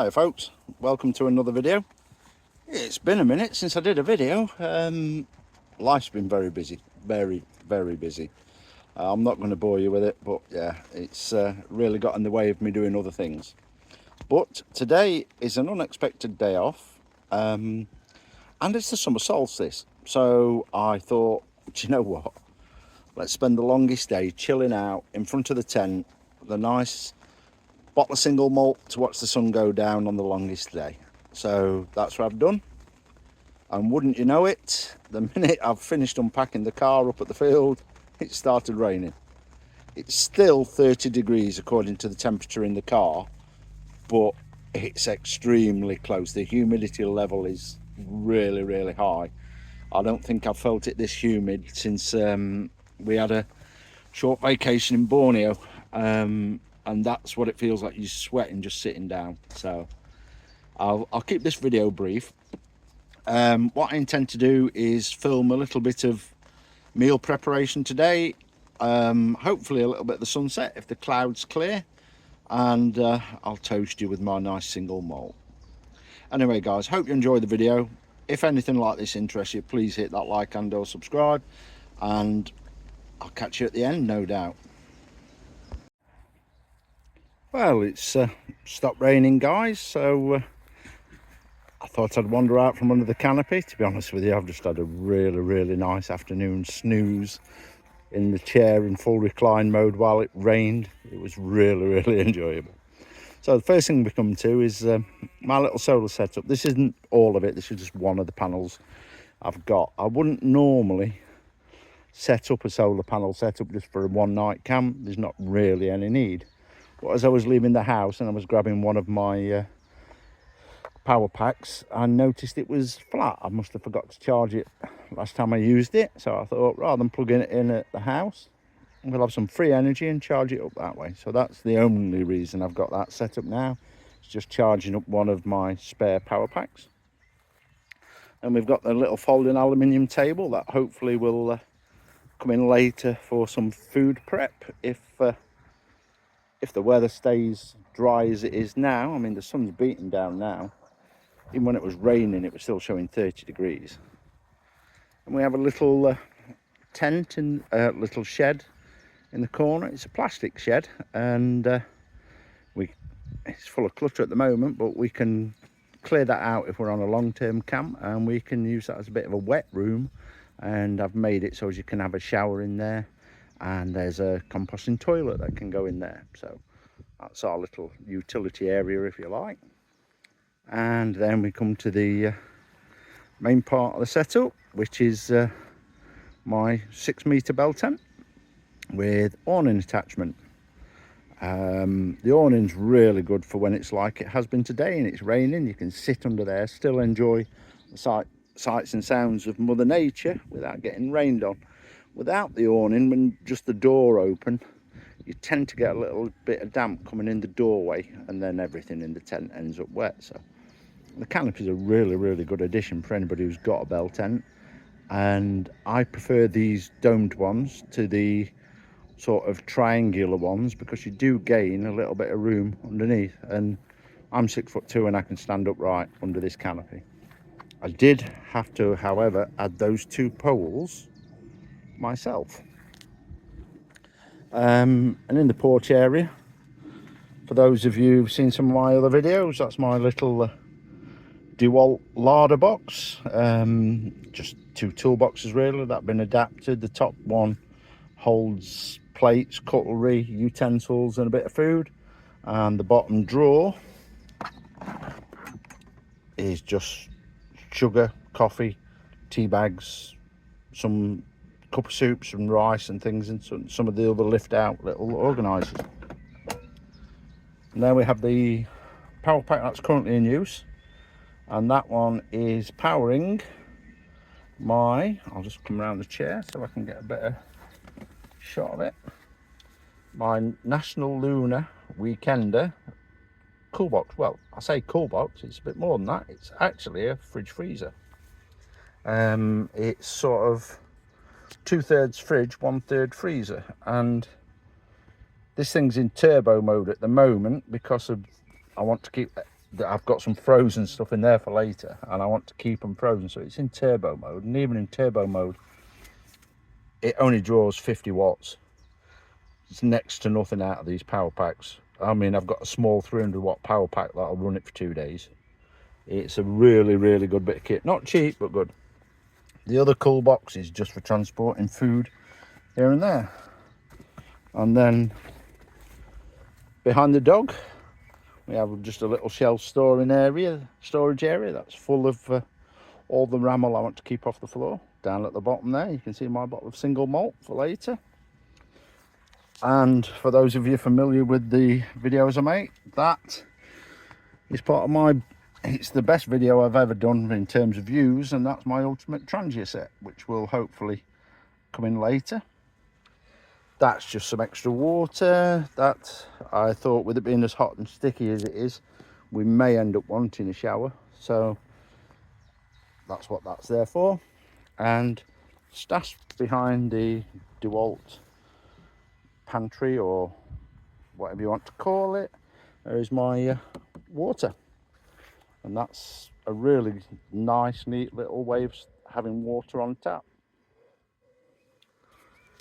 Hiya folks, welcome to another video. It's been a minute since I did a video. Life's been very busy, very busy. I'm not going to bore you with it, but yeah, it's really got in the way of me doing other things. But today is an unexpected day off, and it's the summer solstice. So I thought, do you know what? Let's spend the longest day chilling out in front of the tent, the nice bottle of single malt to watch the sun go down on the longest day. So that's what I've done, and wouldn't you know it, the minute I've finished unpacking the car up at the field, it started raining. It's still 30 degrees according to the temperature in the car, but it's extremely close. The humidity level is really high. I don't think I've felt it this humid since we had a short vacation in Borneo, and that's what it feels like. You're sweating just sitting down. So I'll keep this video brief. What I intend to do is film a little bit of meal preparation today, hopefully a little bit of the sunset if the clouds clear, and I'll toast you with my nice single malt. Anyway guys, hope you enjoy the video. If anything like this interests you, please hit that like and or subscribe, and I'll catch you at the end, no doubt. Well, it's stopped raining guys, so I thought I'd wander out from under the canopy. To be honest with you, I've just had a really nice afternoon snooze in the chair in full recline mode while it rained. It was really enjoyable. So the first thing we come to is my little solar setup. This isn't all of it, this is just one of the panels I've got. I wouldn't normally set up a solar panel setup just for a one night camp. There's not really any need. But as I was leaving the house and I was grabbing one of my power packs, I noticed it was flat. I must have forgot to charge it last time I used it, so I thought rather than plugging it in at the house, we'll have some free energy and charge it up that way. So that's the only reason I've got that set up now. It's just charging up one of my spare power packs. And we've got the little folding aluminium table that hopefully will come in later for some food prep if the weather stays dry as it is now. I mean, the sun's beating down now. Even when it was raining, it was still showing 30 degrees. And we have a little tent and a little shed in the corner. It's a plastic shed, and it's full of clutter at the moment, but we can clear that out if we're on a long-term camp, and we can use that as a bit of a wet room. And I've made it so as you can have a shower in there, and there's a composting toilet that can go in there. So that's our little utility area, if you like. And then we come to the main part of the setup, which is my 6-meter bell tent with awning attachment. The awning's really good for when it's like it has been today and it's raining. You can sit under there, still enjoy the sights and sounds of Mother Nature without getting rained on. Without the awning, when just the door open, you tend to get a little bit of damp coming in the doorway, and then everything in the tent ends up wet. So the canopy is a really good addition for anybody who's got a bell tent, and I prefer these domed ones to the sort of triangular ones because you do gain a little bit of room underneath, and I'm 6'2" and I can stand upright under this canopy. I did have to, however, add those 2 poles myself. And in the porch area, for those of you who've seen some of my other videos, that's my little DeWalt larder box. Just 2 toolboxes really that have been adapted. The top one holds plates, cutlery, utensils and a bit of food, and the bottom drawer is just sugar, coffee, tea bags, some cup of soup, some rice and things, and some of the other lift out little organisers. And there we have the power pack that's currently in use, and that one is powering my, I'll just come around the chair so I can get a better shot of it, my National Lunar Weekender cool box. Well, I say cool box, it's a bit more than that. It's actually a fridge freezer. It's sort of 2/3 fridge, 1/3 freezer, and this thing's in turbo mode at the moment because of I want to keep I've got some frozen stuff in there for later, and I want to keep them frozen, so it's in turbo mode. And even in turbo mode, it only draws 50 watts. It's next to nothing out of these power packs. I mean, I've got a small 300 watt power pack that'll run it for 2 days. It's a really, really good bit of kit. Not cheap, but good. The other cool box is just for transporting food here and there. And then behind the dog, we have just a little shelf storage area that's full of all the ramel I want to keep off the floor. Down at the bottom there, you can see my bottle of single malt for later. And for those of you familiar with the videos I make, that is part of my, it's the best video I've ever done in terms of views, and that's my ultimate Trangia set, which will hopefully come in later. That's just some extra water that I thought, with it being as hot and sticky as it is, we may end up wanting a shower, so that's what that's there for. And stashed behind the DeWalt pantry, or whatever you want to call it, there is my water, and that's a really nice, neat little way of having water on tap.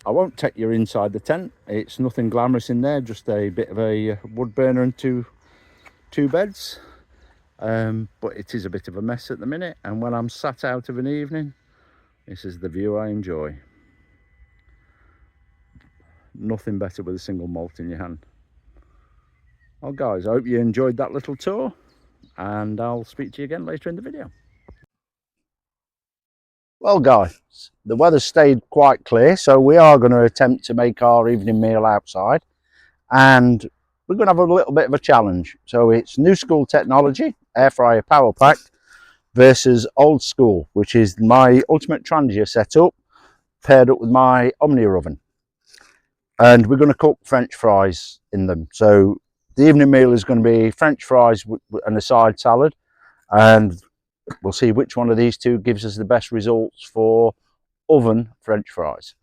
I won't take you inside the tent. It's nothing glamorous in there, just a bit of a wood burner and two beds. But it is a bit of a mess at the minute, and when I'm sat out of an evening, this is the view I enjoy. Nothing better with a single malt in your hand. Well guys, I hope you enjoyed that little tour, and I'll speak to you again later in the video. Well guys, the weather's stayed quite clear, so we are going to attempt to make our evening meal outside, and we're going to have a little bit of a challenge. So it's new school technology, air fryer power pack, versus old school, which is my ultimate Trangia setup paired up with my Omnia oven. And we're going to cook French fries in them. So the evening meal is going to be French fries and a side salad, and we'll see which one of these two gives us the best results for oven French fries.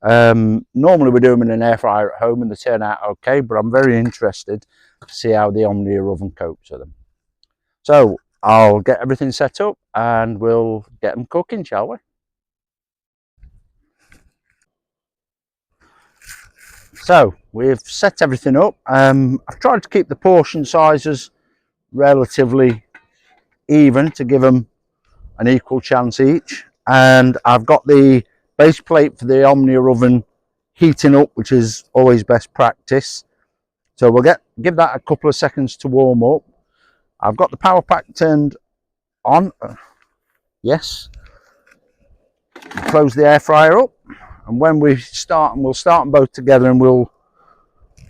Normally we do them in an air fryer at home and they turn out okay, but I'm very interested to see how the Omnia oven copes with them. So I'll get everything set up and we'll get them cooking, shall we? So we've set everything up. I've tried to keep the portion sizes relatively even to give them an equal chance each, and I've got the base plate for the Omnia oven heating up, which is always best practice. So we'll give that a couple of seconds to warm up. I've got the power pack turned on. Yes. Close the air fryer up, and when we start, and we'll start them both together, and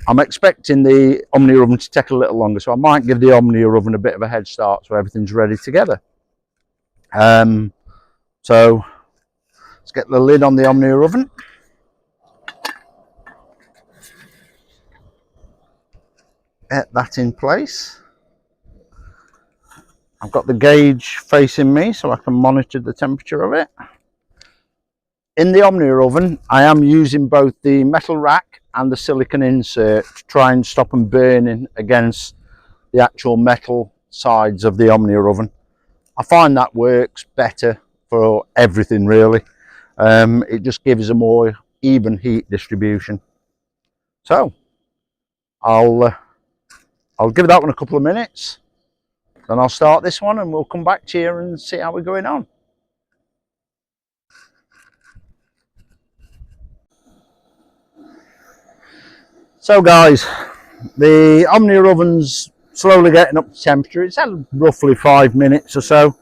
I'm expecting the Omnia oven to take a little longer, so I might give the Omnia oven a bit of a head start so everything's ready together. So let's get the lid on the Omnia oven. Get that in place. I've got the gauge facing me so I can monitor the temperature of it. In the Omnia oven, I am using both the metal rack and the silicone insert to try and stop them burning against the actual metal sides of the Omnia oven. I find that works better for everything really. It just gives a more even heat distribution. So I'll give that one a couple of minutes, then I'll start this one and we'll come back to you and see how we're going on. So guys, the Omnia oven's slowly getting up to temperature. It's had roughly 5 minutes or so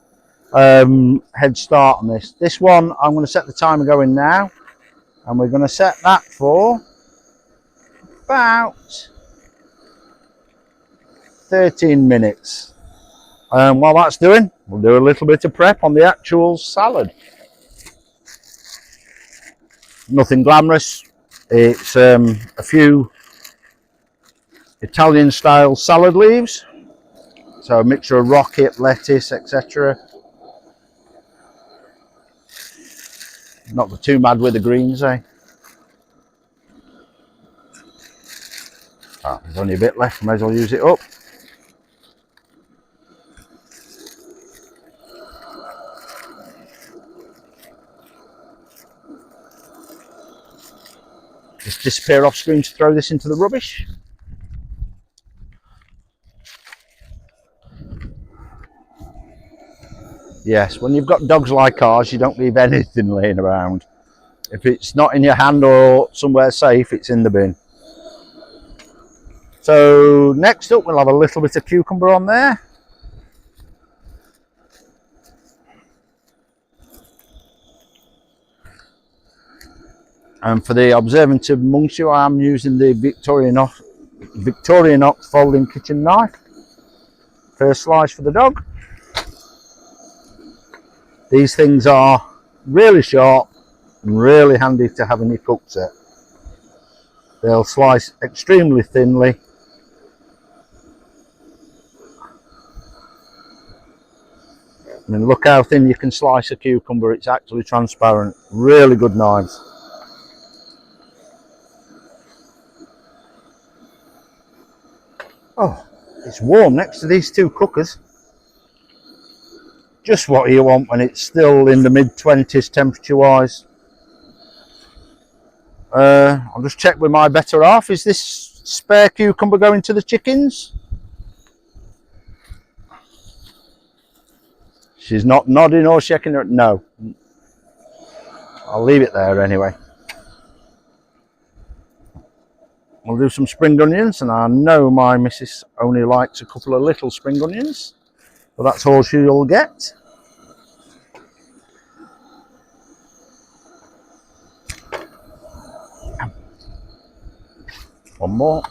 head start on this. This one, I'm going to set the timer going now, and we're going to set that for about 13 minutes. While that's doing, we'll do a little bit of prep on the actual salad. Nothing glamorous. It's a few Italian style salad leaves, so a mixture of rocket, lettuce, etc. Not too mad with the greens, eh? Oh, there's only a bit left, might as well use it up. Just disappear off screen to throw this into the rubbish. Yes, when you've got dogs like ours, you don't leave anything laying around. If it's not in your hand or somewhere safe, it's in the bin. So next up, we'll have a little bit of cucumber on there. And for the observant amongst you, I am using the Victorinox folding kitchen knife. First slice for the dog. These things are really sharp and really handy to have in your cook set. They'll slice extremely thinly. I mean, look how thin you can slice a cucumber. It's actually transparent. Really good knives. Oh, it's warm next to these two cookers. Just what you want when it's still in the mid-20s temperature wise. I'll just check with my better half. Is this spare cucumber going to the chickens? She's not nodding or shaking her. No. I'll leave it there anyway. We'll do some spring onions, and I know my missus only likes a couple of little spring onions, but that's all she'll get. One more.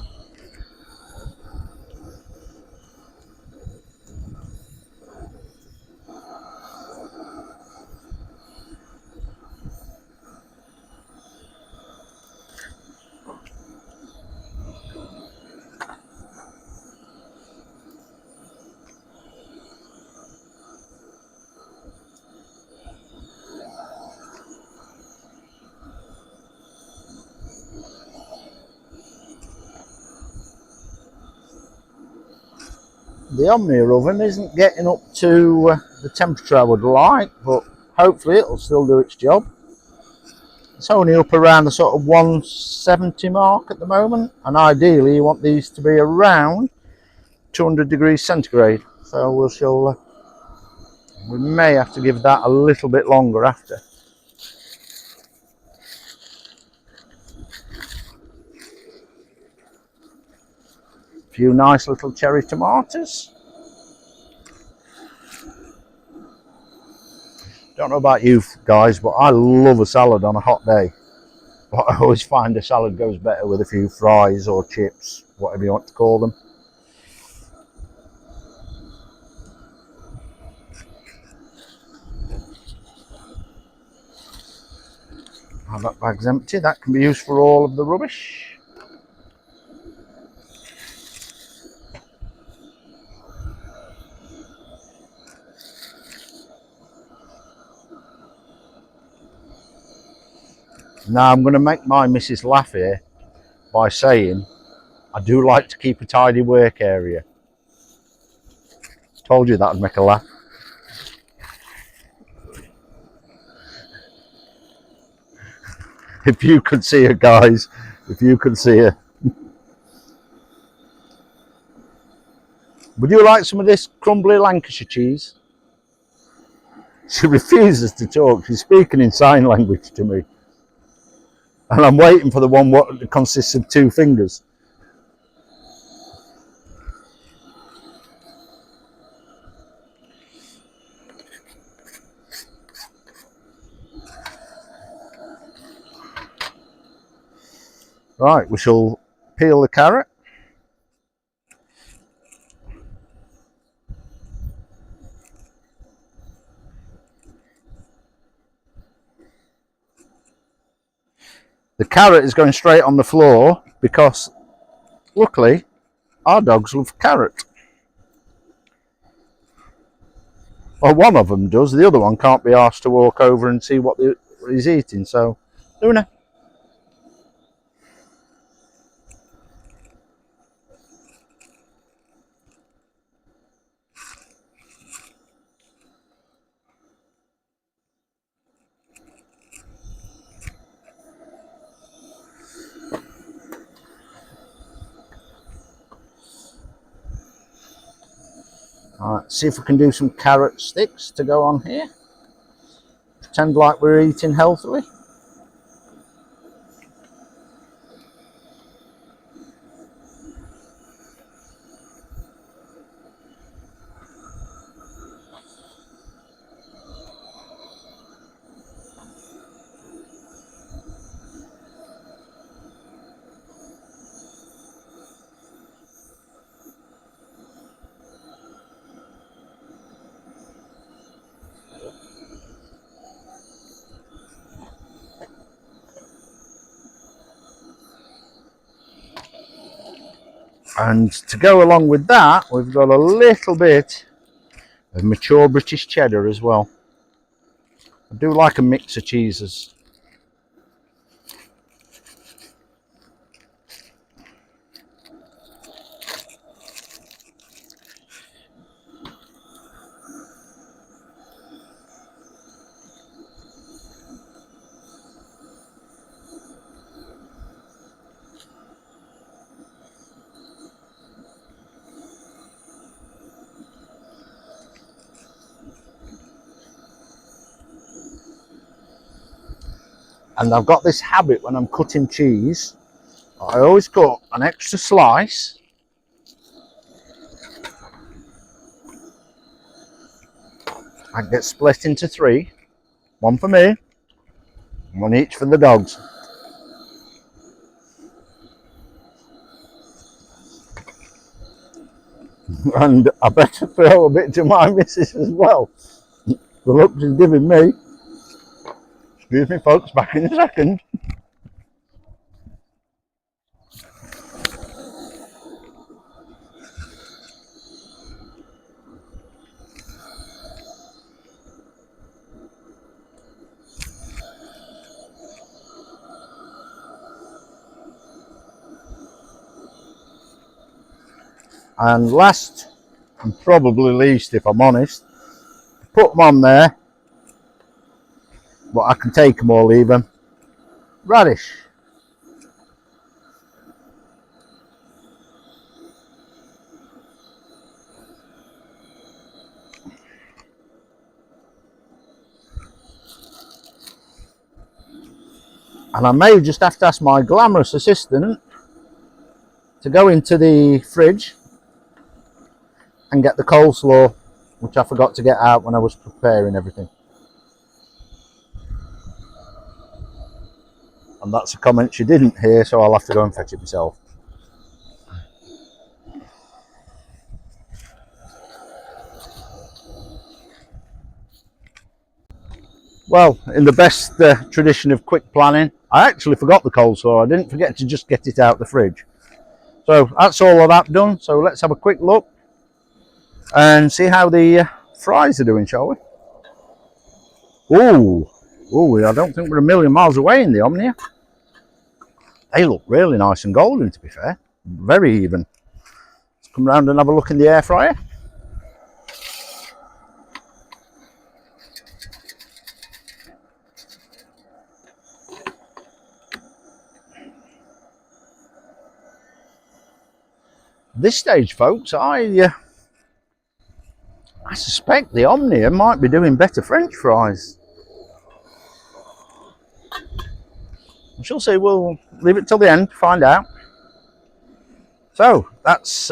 The Omnia oven isn't getting up to the temperature I would like, but hopefully it'll still do its job. It's only up around the sort of 170 mark at the moment, and ideally you want these to be around 200 degrees centigrade. So we may have to give that a little bit longer after. A few nice little cherry tomatoes. Don't know about you guys, but I love a salad on a hot day. But I always find a salad goes better with a few fries or chips, whatever you want to call them. Now that bag's empty, that can be used for all of the rubbish. Now I'm going to make my missus laugh here by saying I do like to keep a tidy work area. Told you that would make her laugh. If you could see her, guys, if you could see her. Would you like some of this crumbly Lancashire cheese? She refuses to talk. She's speaking in sign language to me. And I'm waiting for the one that consists of 2 fingers. Right, we shall peel the carrot. The carrot is going straight on the floor because, luckily, our dogs love carrot. Well, one of them does. The other one can't be asked to walk over and see what he's eating. So, Luna. Alright, see if we can do some carrot sticks to go on here. Pretend like we're eating healthily. And to go along with that, we've got a little bit of mature British cheddar as well. I do like a mix of cheeses. And I've got this habit when I'm cutting cheese, I always cut an extra slice and get split into 3. One for me, one each for the dogs. And I better throw a bit to my missus as well. The look she's giving me. Excuse me folks, back in a second. And last and probably least, if I'm honest, put them on there, but I can take them or leave them. Radish. And I may just have to ask my glamorous assistant to go into the fridge and get the coleslaw, which I forgot to get out when I was preparing everything. And that's a comment she didn't hear, so I'll have to go and fetch it myself. Well, in the best tradition of quick planning, I actually forgot the coleslaw. I didn't forget to just get it out the fridge. So that's all of that done. So let's have a quick look and see how the fries are doing, shall we? Ooh, I don't think we're a million miles away in the Omnia. They look really nice and golden, to be fair. Very even. Let's come round and have a look in the air fryer. At this stage, folks, I suspect the Omnia might be doing better French fries. We shall see. We'll leave it till the end to find out. So that's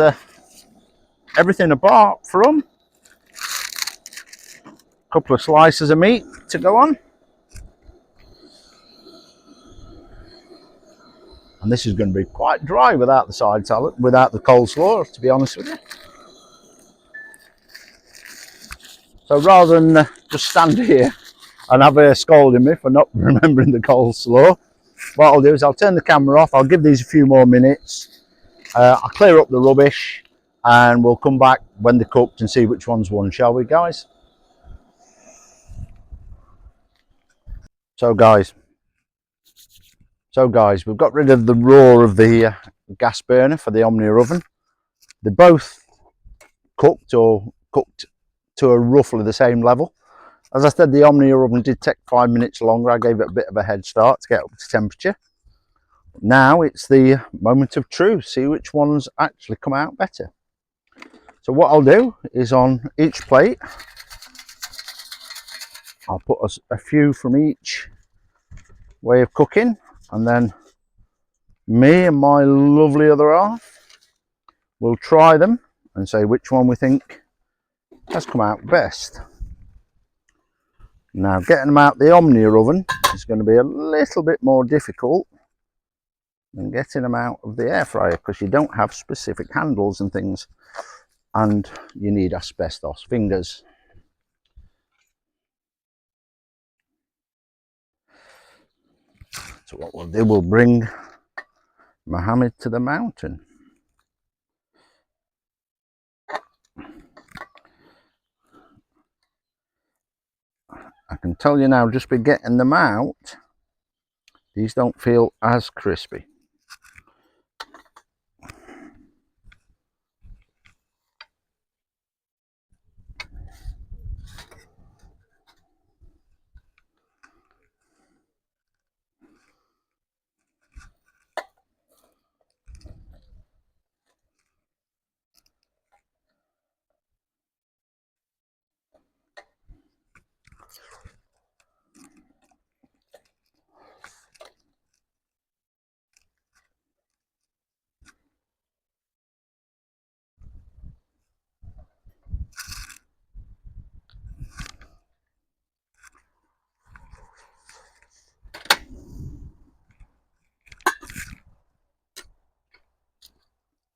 everything apart from a couple of slices of meat to go on. And this is going to be quite dry without the side salad, without the coleslaw, to be honest with you. So rather than just stand here and have her scolding me for not remembering the coleslaw, what I'll do is I'll turn the camera off. I'll give these a few more minutes. I'll clear up the rubbish and we'll come back when they're cooked and see which one's won, shall we, guys? So guys, we've got rid of the roar of the gas burner for the Omnia oven. They're both cooked or cooked to a roughly the same level. As I said, the Omnia oven did take 5 minutes longer. I gave it a bit of a head start to get up to temperature. Now it's the moment of truth. See which ones actually come out better. So what I'll do is on each plate, I'll put a few from each way of cooking, and then me and my lovely other half will try them and say which one we think has come out best. Now, getting them out the Omnia oven is going to be a little bit more difficult than getting them out of the air fryer, because you don't have specific handles and things, and you need asbestos fingers. So what we'll do, we'll bring Mohammed to the mountain. I can tell you now, just by getting them out, these don't feel as crispy.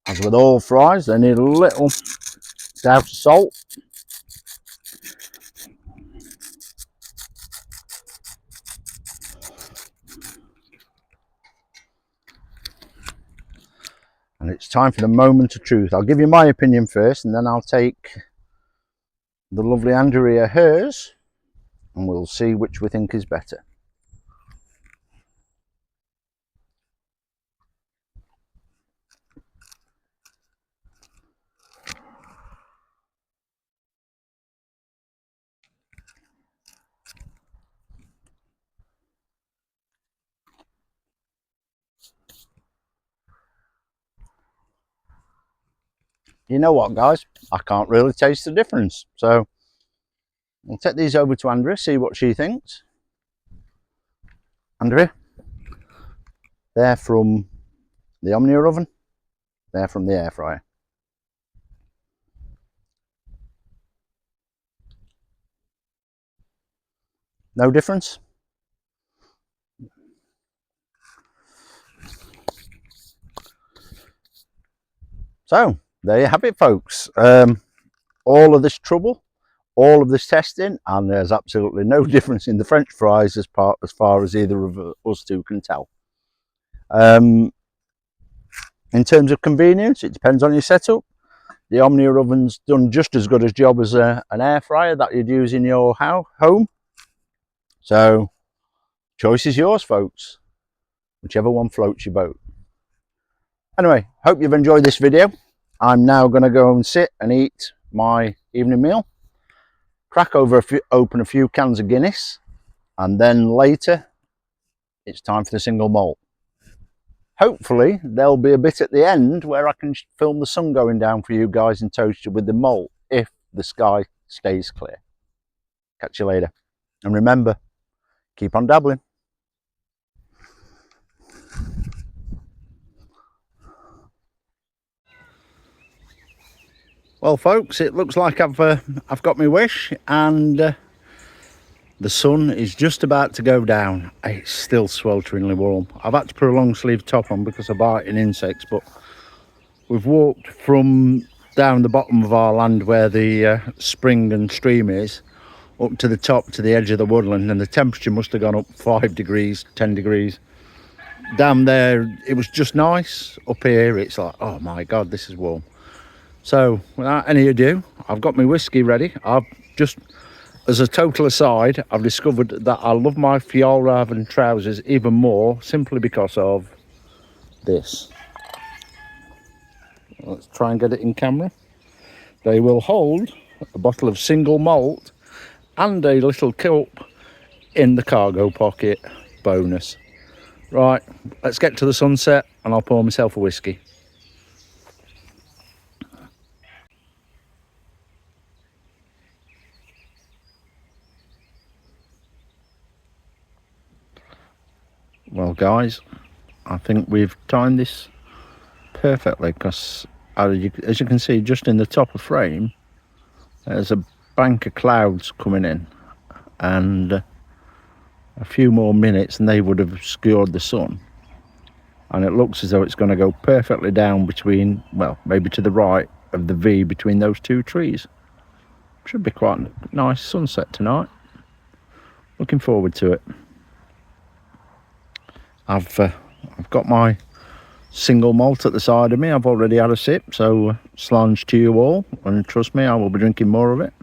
As with all fries, they need a little dash of salt. And it's time for the moment of truth. I'll give you my opinion first, and then I'll take the lovely Andrea hers, and we'll see which we think is better. You know what, guys? I can't really taste the difference. So I'll take these over to Andrea, see what she thinks. Andrea, they're from the Omnia oven, they're from the air fryer. No difference? So there you have it, folks. All of this trouble, all of this testing, and there's absolutely no difference in the French fries as far as either of us two can tell. In terms of convenience, it depends on your setup. The Omnia oven's done just as good a job as an air fryer that you'd use in your home. So choice is yours, folks, whichever one floats your boat. Anyway, hope you've enjoyed this video. I'm now going to go and sit and eat my evening meal, crack open a few cans of Guinness, and then later it's time for the single malt. Hopefully there'll be a bit at the end where I can film the sun going down for you guys in toaster with the malt, if the sky stays clear. Catch you later, and remember, keep on dabbling. Well, folks, it looks like I've got my wish, and the sun is just about to go down. It's still swelteringly warm. I've had to put a long sleeve top on because of biting insects, but we've walked from down the bottom of our land where the spring and stream is, up to the top, to the edge of the woodland, and the temperature must have gone up 5 degrees, 10 degrees. Down there, it was just nice. Up here, it's like, oh my God, this is warm. So without any ado, I've got my whiskey ready. I've just, as a total aside, I've discovered that I love my Fjallraven trousers even more simply because of this. Let's try and get it in camera. They will hold a bottle of single malt and a little cup in the cargo pocket. Bonus. Right, let's get to the sunset and I'll pour myself a whiskey. Well guys, I think we've timed this perfectly, because as you can see, just in the top of frame there's a bank of clouds coming in, and a few more minutes and they would have obscured the sun, and it looks as though it's going to go perfectly down between, well, maybe to the right of the V between those two trees. Should be quite a nice sunset tonight. Looking forward to it. I've got my single malt at the side of me. I've already had a sip, so slange to you all, and trust me, I will be drinking more of it.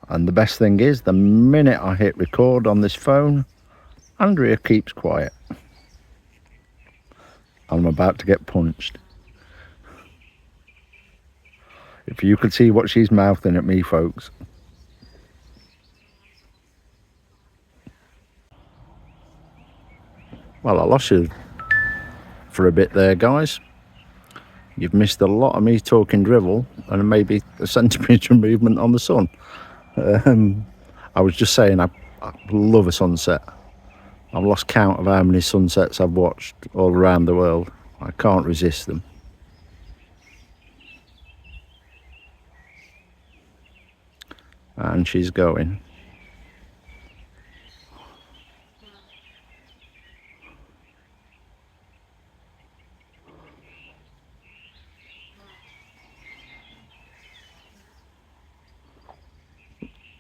And the best thing is, the minute I hit record on this phone, Andrea keeps quiet. I'm about to get punched. If you could see what she's mouthing at me, folks. Well, I lost you for a bit there, guys. You've missed a lot of me talking drivel and maybe a centimetre movement on the sun. I was just saying, I love a sunset. I've lost count of how many sunsets I've watched all around the world. I can't resist them. And she's going.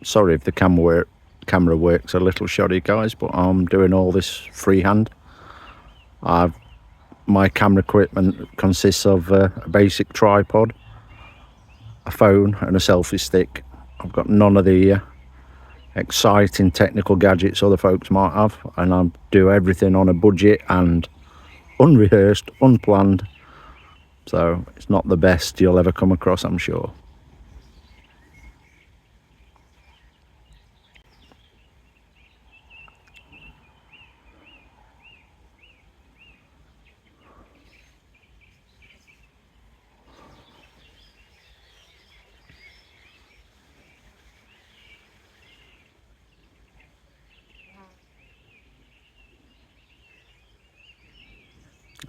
Sorry if the camera works a little shoddy, guys, but I'm doing all this freehand. My camera equipment consists of a basic tripod, a phone and a selfie stick. I've got none of the exciting technical gadgets other folks might have, and I do everything on a budget and unrehearsed, unplanned, so it's not the best you'll ever come across, I'm sure.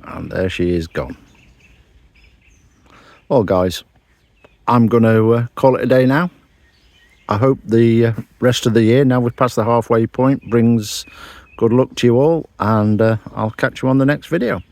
And there she is gone. Well guys, I'm going to call it a day now. I hope the rest of the year, now we've passed the halfway point, brings good luck to you all, and I'll catch you on the next video.